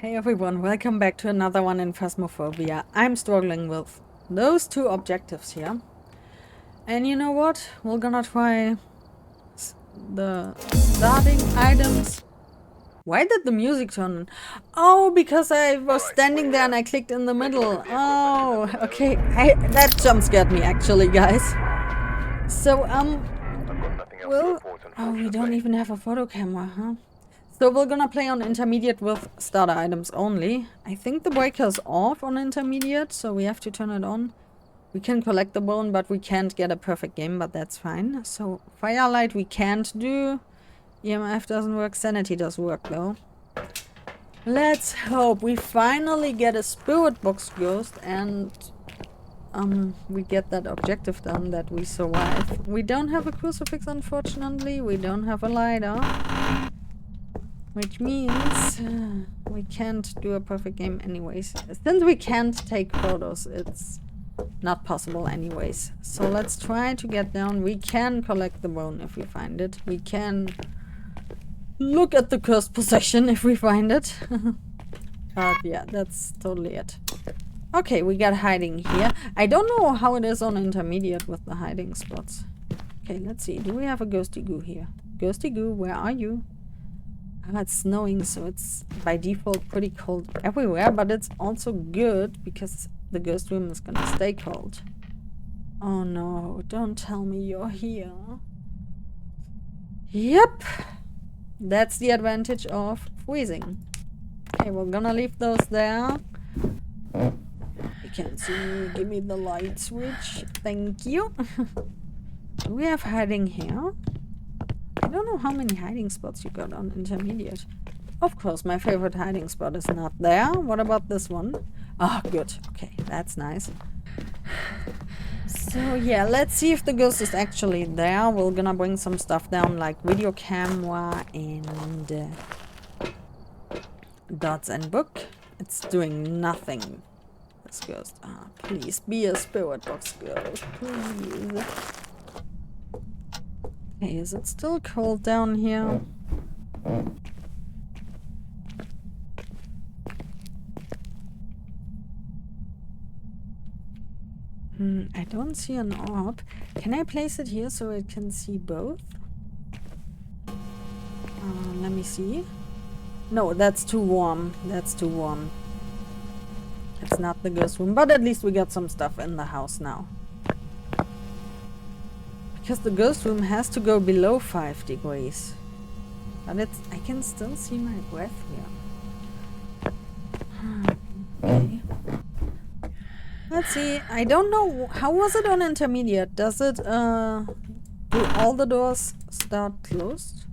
Hey everyone, welcome back to another one in Phasmophobia. I'm struggling with those two objectives here. And you know what? We're gonna try the starting items. Why did the music turn on? Oh, because I was standing there and I clicked in the middle. Oh, okay. That jump scared me actually, guys. So, well, oh, we don't even have a photo camera, huh? So we're gonna play on intermediate with starter items only. I think the breaker's off on intermediate, so we have to turn it on. We can collect the bone, but we can't get a perfect game, but that's fine. So firelight we can't do. EMF doesn't work. Sanity does work though. Let's hope we finally get a spirit box ghost and we get that objective done, that we survive. We don't have a crucifix, unfortunately. We don't have a lighter. Which means we can't do a perfect game anyways. Since we can't take photos, it's not possible anyways. So let's try to get down. We can collect the bone if we find it. We can look at the cursed possession if we find it. But yeah, that's totally it. Okay, we got hiding here. I don't know how it is on intermediate with the hiding spots. Okay, let's see. Do we have a ghosty goo here? Ghosty goo, where are you? It's snowing, so it's by default pretty cold everywhere, but it's also good because the ghost room is gonna stay cold. Oh no, don't tell me you're here. Yep, that's the advantage of freezing. Okay, we're gonna leave those there. You can see me. Give me the light switch. Thank you. Do we have hiding here? I don't know how many hiding spots you got on intermediate. Of course, my favorite hiding spot is not there. What about this one? Ah, good. Okay, that's nice. So yeah, let's see if the ghost is actually there. We're gonna bring some stuff down like video camera and dots and book. It's doing nothing. This ghost. Ah, please be a spirit box ghost, please. Okay, is it still cold down here? I don't see an orb. Can I place it here so it can see both? Let me see. No, that's too warm. That's too warm. It's not the ghost room, but at least we got some stuff in the house now. Because the ghost room has to go below 5 degrees. But I can still see my breath here. Okay. Let's see. I don't know. How was it on intermediate? Does it, do all the doors start closed?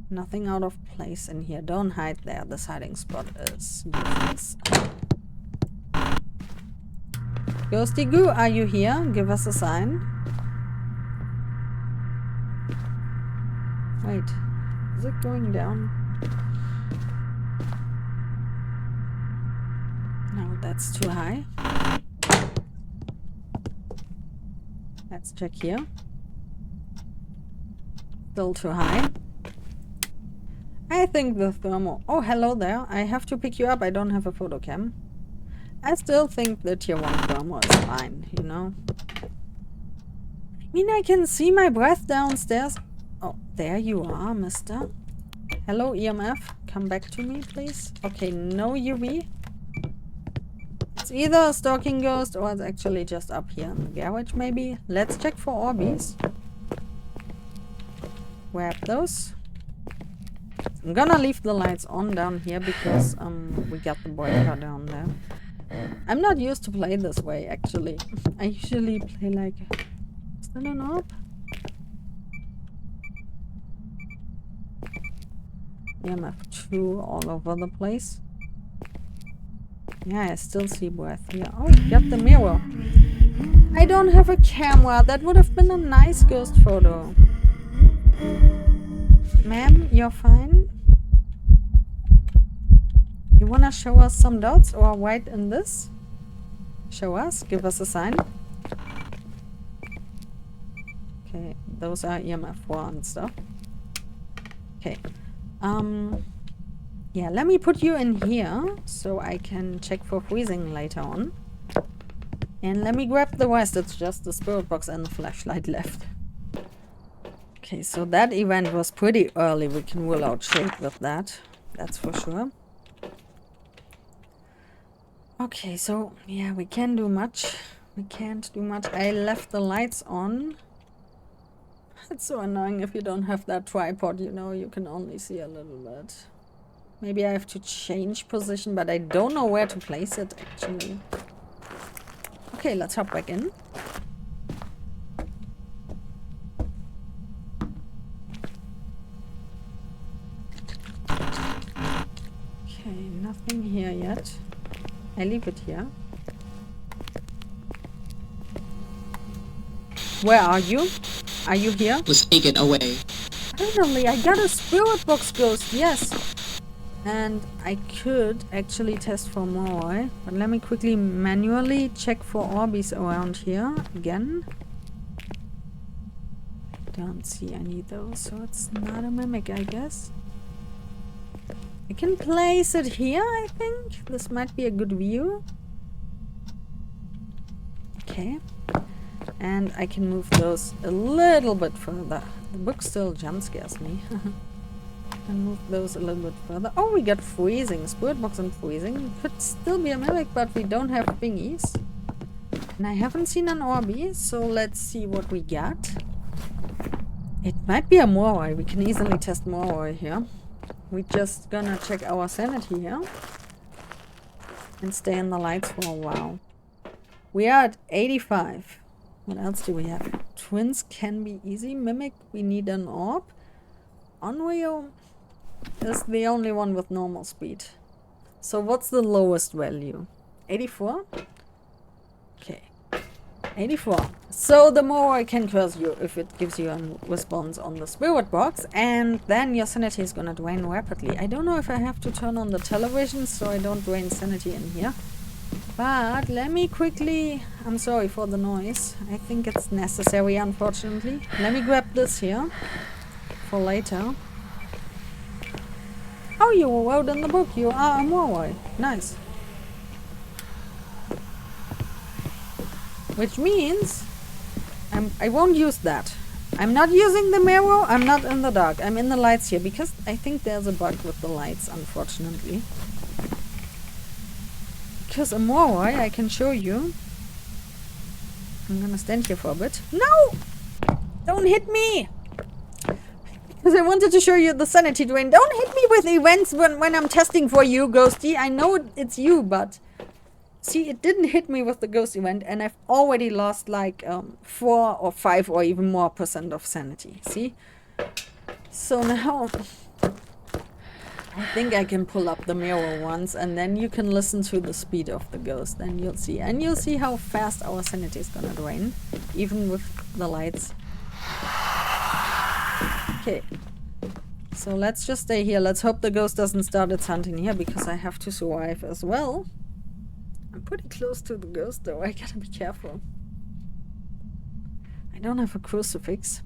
Nothing out of place in here. Don't hide there. This hiding spot is useless. Ghosty Goo, are you here? Give us a sign. Wait, is it going down? No, that's too high. Let's check here. Still too high. I think the thermal... Oh, hello there. I have to pick you up. I don't have a photo cam. I still think the tier 1 thermal is fine, you know? I mean, I can see my breath downstairs. Oh, there you are, mister. Hello, EMF. Come back to me, please. Okay, no UV. It's either a stalking ghost or it's actually just up here in the garage, maybe. Let's check for Orbeez. Grab those. I'm gonna leave the lights on down here because we got the breaker down there. I'm not used to play this way, actually. I usually play like... Is that an orb? EMF 2 all over the place. Yeah, I still see breath here. Oh, you got the mirror. I don't have a camera. That would have been a nice ghost photo. Ma'am, you're fine? You wanna show us some dots or write in this? Show us, give us a sign. Okay, those are EMF 4 and stuff. Okay. Yeah, let me put you in here so I can check for freezing later on. And let me grab the rest. It's just the spirit box and the flashlight left. Okay, so that event was pretty early. We can rule out shade with that. That's for sure. Okay, so yeah, we can't do much. We can't do much. I left the lights on. It's so annoying if you don't have that tripod, you know, you can only see a little bit. Maybe I have to change position, but I don't know where to place it, actually. Okay, let's hop back in. Okay, nothing here yet. I leave it here. Where are you? Are you here? Was taken away. Finally, I got a spirit box ghost, yes! And I could actually test for more, but let me quickly manually check for Orbeez around here again. Don't see any of those, so it's not a mimic, I guess. I can place it here, I think. This might be a good view. Okay. And I can move those a little bit further. The book still jump scares me. And move those a little bit further. Oh, we got freezing. Spirit box and freezing. Could still be a mimic, but we don't have thingies. And I haven't seen an Orbeez, so let's see what we got. It might be a Moroi. We can easily test Moroi here. We're just gonna check our sanity here. And stay in the lights for a while. We are at 85. What else do we have? Twins can be easy. Mimic, we need an orb. Onryo is the only one with normal speed. So what's the lowest value? 84? Okay. 84. So the more I can curse you if it gives you a response on the spirit box, and then your sanity is gonna drain rapidly. I don't know if I have to turn on the television so I don't drain sanity in here. But let me quickly... I'm sorry for the noise. I think it's necessary, unfortunately. Let me grab this here for later. Oh, you wrote in the book. You are a Moroi. Nice. Which means I won't use that. I'm not using the mirror. I'm not in the dark. I'm in the lights here because I think there's a bug with the lights, unfortunately. Because a Moroi, I can show you. I'm gonna stand here for a bit. No! Don't hit me! Because I wanted to show you the sanity drain. Don't hit me with events when I'm testing for you, Ghosty. I know it's you, but... See, it didn't hit me with the ghost event, and I've already lost like 4 or 5 or even more % of sanity. See? So now... I think I can pull up the mirror once, and then you can listen to the speed of the ghost, and you'll see. And you'll see how fast our sanity is gonna drain, even with the lights. Okay. So let's just stay here. Let's hope the ghost doesn't start its hunting here, because I have to survive as well. I'm pretty close to the ghost, though. I gotta be careful. I don't have a crucifix.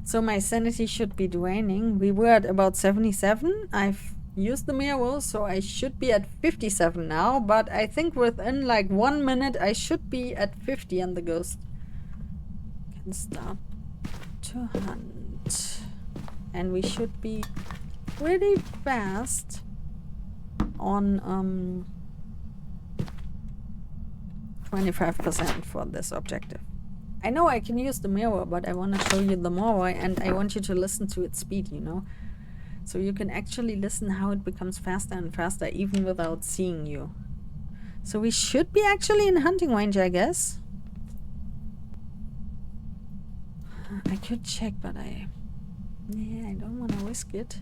So my sanity should be draining. We were at about 77. I've used the mirror, so I should be at 57 now. But I think within like 1 minute, I should be at 50 and the ghost can start to hunt. And we should be pretty fast on 25% for this objective. I know I can use the mirror, but I want to show you the Moroi, and I want you to listen to its speed, you know? So you can actually listen how it becomes faster and faster, even without seeing you. So we should be actually in hunting range, I guess. I could check, but I don't want to risk it.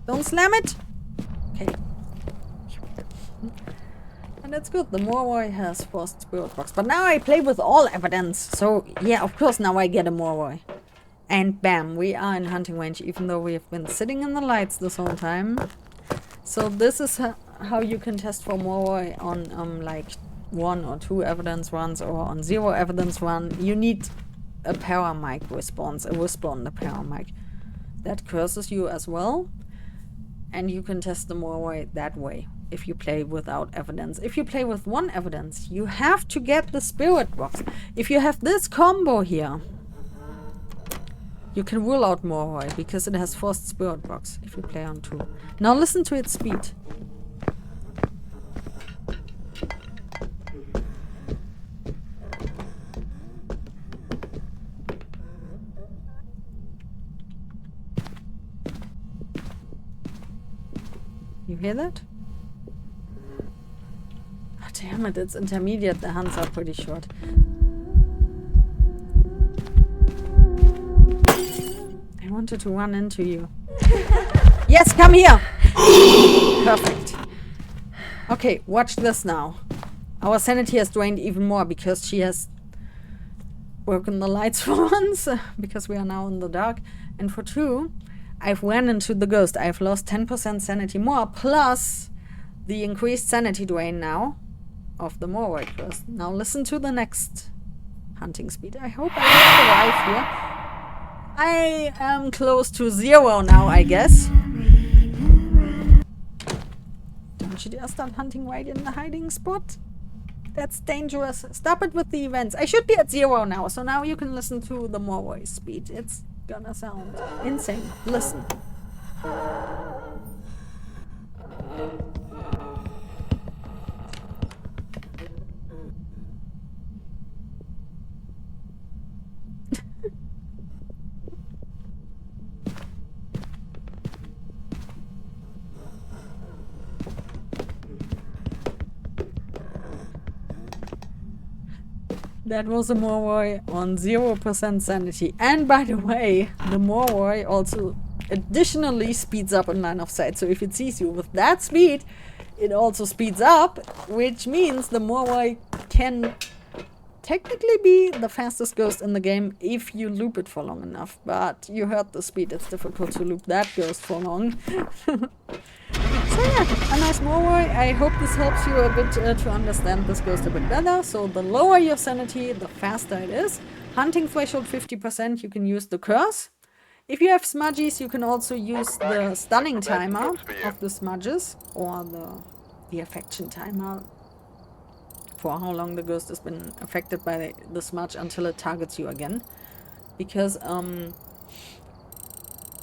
Don't slam it! Okay. And that's good. The Moroi has forced spirit box. But now I play with all evidence. So, yeah, of course now I get a Moroi. And bam, we are in hunting range, even though we have been sitting in the lights this whole time. So this is how you can test for Moroi on like 1 or 2 evidence runs, or on 0 evidence run. You need a paramic response, a whisper on the paramic. that curses you as well. And you can test the Moroi that way if you play without evidence. If you play with one evidence, you have to get the spirit box. If you have this combo here, you can rule out Moroi because it has forced spirit box if you play on 2. Now listen to its speed. You hear that? Oh, damn it, it's intermediate. The hands are pretty short. I wanted to run into you. Yes, come here! Perfect. Okay, watch this now. Our sanity has drained even more because she has broken the lights for once, because we are now in the dark. And for 2, I've ran into the ghost. I've lost 10% sanity more, plus the increased sanity drain now of the Moroi curse. Now listen to the next hunting speed. I hope I arrive here. I am close to 0 now, I guess. Don't you dare start hunting right in the hiding spot. That's dangerous. Stop it with the events. I should be at 0 now, so now you can listen to the Moroi speed. It's gonna sound insane. Listen. That was a Moroi on 0% sanity. And by the way, the Moroi also additionally speeds up in line of sight. So if it sees you with that speed, it also speeds up, which means the Moroi can technically be the fastest ghost in the game if you loop it for long enough. But you heard the speed. It's difficult to loop that ghost for long. So yeah, a nice Moroi. I hope this helps you a bit to understand this ghost a bit better. So the lower your sanity, the faster it is. Hunting threshold 50%, you can use the curse. If you have smudgies, you can also use the stunning timer of the smudges, or the affection timer for how long the ghost has been affected by the smudge until it targets you again. Because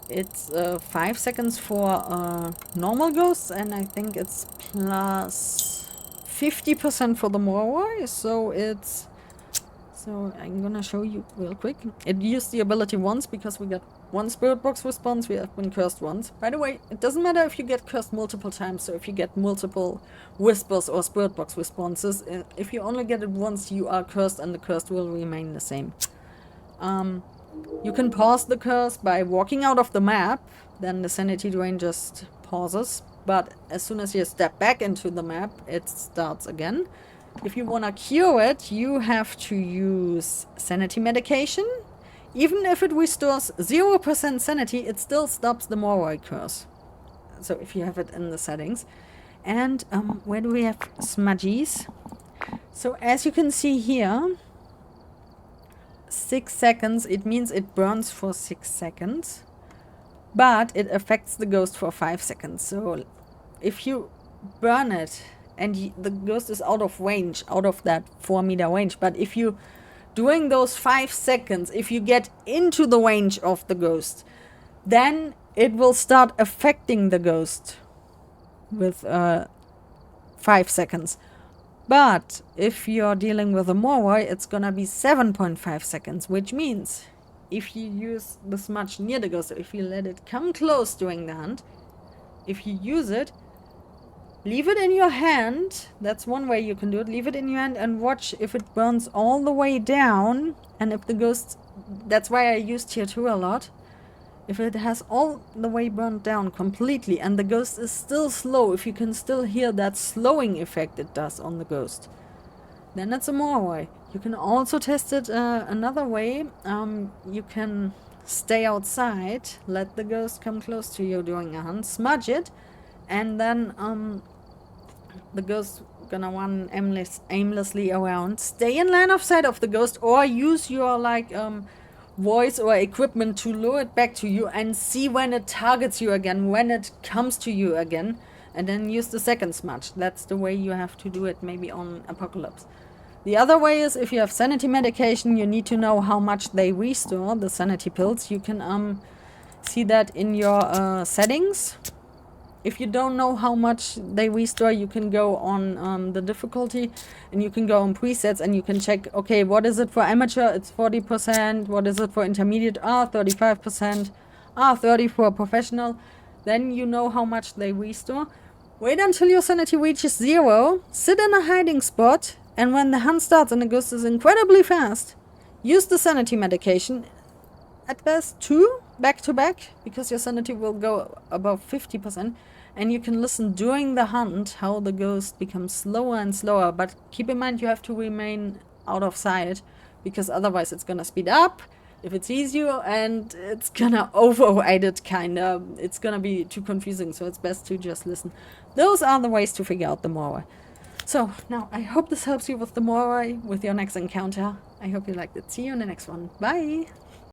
it's 5 seconds for normal ghosts, and I think it's plus 50% for the Moroi. So I'm gonna show you real quick. It used the ability once because we got 1 spirit box response. We have been cursed once. By the way, it doesn't matter if you get cursed multiple times. So if you get multiple whispers or spirit box responses, if you only get it once, you are cursed, and the curse will remain the same. You can pause the curse by walking out of the map, then the sanity drain just pauses. But as soon as you step back into the map, it starts again. If you want to cure it, you have to use sanity medication. Even if it restores 0% sanity, it still stops the Moroi curse. So if you have it in the settings. And where do we have smudgies? So as you can see here, 6 seconds, it means it burns for 6 seconds, but it affects the ghost for 5 seconds. So if you burn it and the ghost is out of range, out of that 4-meter range, but if you, during those 5 seconds, if you get into the range of the ghost, then it will start affecting the ghost with 5 seconds. But if you're dealing with a Moroi, it's gonna be 7.5 seconds, which means if you use the smudge near the ghost, so if you let it come close during the hunt, if you use it, leave it in your hand. That's one way you can do it. Leave it in your hand and watch if it burns all the way down. And if the ghost, that's why I used tier 2 a lot. If it has all the way burned down completely and the ghost is still slow, if you can still hear that slowing effect it does on the ghost, then it's a Moroi. You can also test it another way. You can stay outside, let the ghost come close to you during a hunt, smudge it, and then the ghost gonna run aimlessly around. Stay in line of sight of the ghost, or use your voice or equipment to lure it back to you and see when it targets you again, when it comes to you again, and then use the second smudge. That's the way you have to do it, maybe on Apocalypse. The other way is if you have sanity medication, you need to know how much they restore, the sanity pills. You can see that in your settings. If you don't know how much they restore, you can go on the difficulty, and you can go on presets and you can check, okay, what is it for amateur? It's 40%. What is it for intermediate? 35%. 30 for professional. Then you know how much they restore. Wait until your sanity reaches 0. Sit in a hiding spot, and when the hunt starts and it goes incredibly fast, use the sanity medication. At best 2 back to back, because your sanity will go above 50%, and you can listen during the hunt how the ghost becomes slower and slower. But keep in mind, you have to remain out of sight, because otherwise it's gonna speed up if it sees you, and it's gonna override it kinda. It's gonna be too confusing, so it's best to just listen. Those are the ways to figure out the Moray. So now I hope this helps you with the Moray, with your next encounter. I hope you liked it. See you in the next one. Bye!